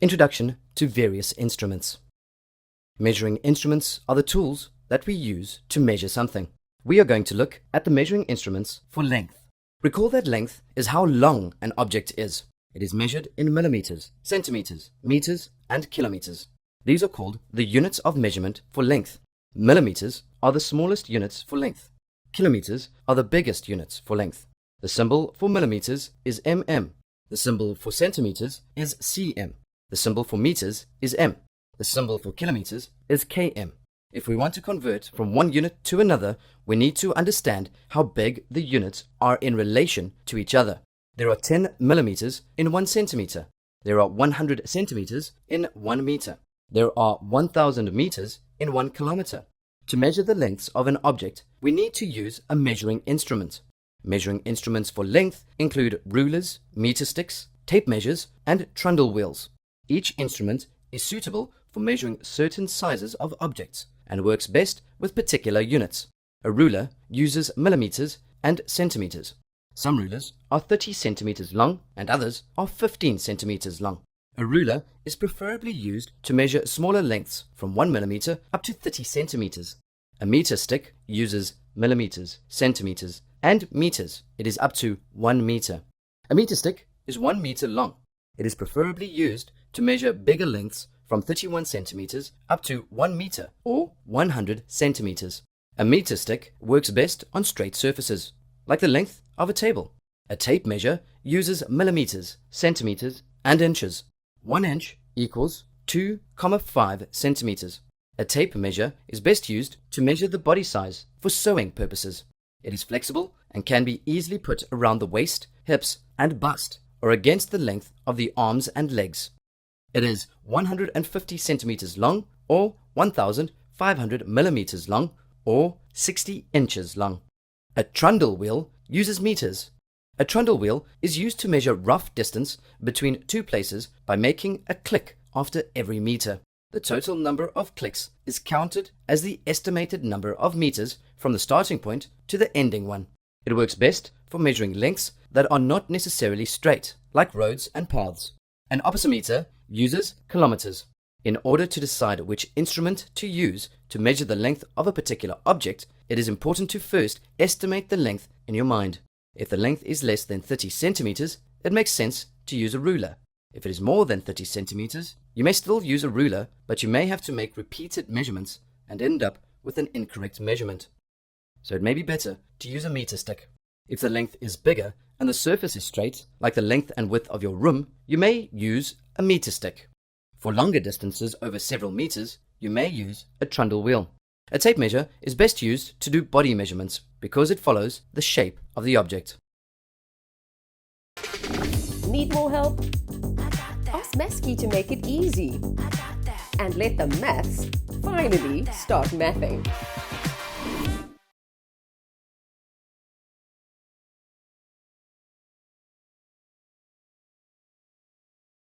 Introduction to various instruments. Measuring instruments are the tools that we use to measure something. We are going to look at the measuring instruments for length. Recall that length is how long an object is. It is measured in millimeters, centimeters, meters, and kilometers. These are called the units of measurement for length. Millimeters are the smallest units for length. Kilometers are the biggest units for length. The symbol for millimeters is mm. The symbol for centimeters is cm. The symbol for meters is m. The symbol for kilometers is km. If we want to convert from one unit to another, we need to understand how big the units are in relation to each other. There are 10 millimeters in 1 centimeter. There are 100 centimeters in 1 meter. There are 1000 meters in 1 kilometer. To measure the lengths of an object, we need to use a measuring instrument. Measuring instruments for length include rulers, meter sticks, tape measures, and trundle wheels. Each instrument is suitable for measuring certain sizes of objects and works best with particular units. A ruler uses millimeters and centimeters. Some rulers are 30 centimeters long and others are 15 centimeters long. A ruler is preferably used to measure smaller lengths from 1 millimeter up to 30 centimeters. A meter stick uses millimeters, centimeters, and meters. It is up to 1 meter. A meter stick is 1 meter long. It is preferably used to measure bigger lengths from 31 centimeters up to 1 meter or 100 centimeters. A meter stick works best on straight surfaces, like the length of a table. A tape measure uses millimeters, centimeters, and inches. 1 inch equals 2,5 centimeters. A tape measure is best used to measure the body size for sewing purposes. It is flexible and can be easily put around the waist, hips, and bust, or against the length of the arms and legs. It is 150 centimeters long, or 1,500 millimeters long, or 60 inches long. A trundle wheel uses meters. A trundle wheel is used to measure rough distance between two places by making a click after every meter. The total number of clicks is counted as the estimated number of meters from the starting point to the ending one. It works best for measuring lengths that are not necessarily straight, like roads and paths. An opsimeter uses kilometers. In order to decide which instrument to use to measure the length of a particular object, it is important to first estimate the length in your mind. If the length is less than 30 centimeters, it makes sense to use a ruler. If it is more than 30 centimeters, you may still use a ruler, but you may have to make repeated measurements and end up with an incorrect measurement. So it may be better to use a meter stick. If the length is bigger and the surface is straight, like the length and width of your room, you may use a meter stick. For longer distances over several meters, you may use a trundle wheel. A tape measure is best used to do body measurements because it follows the shape of the object. Need more help? Ask Mesky to make it easy. And let the maths finally start mathing.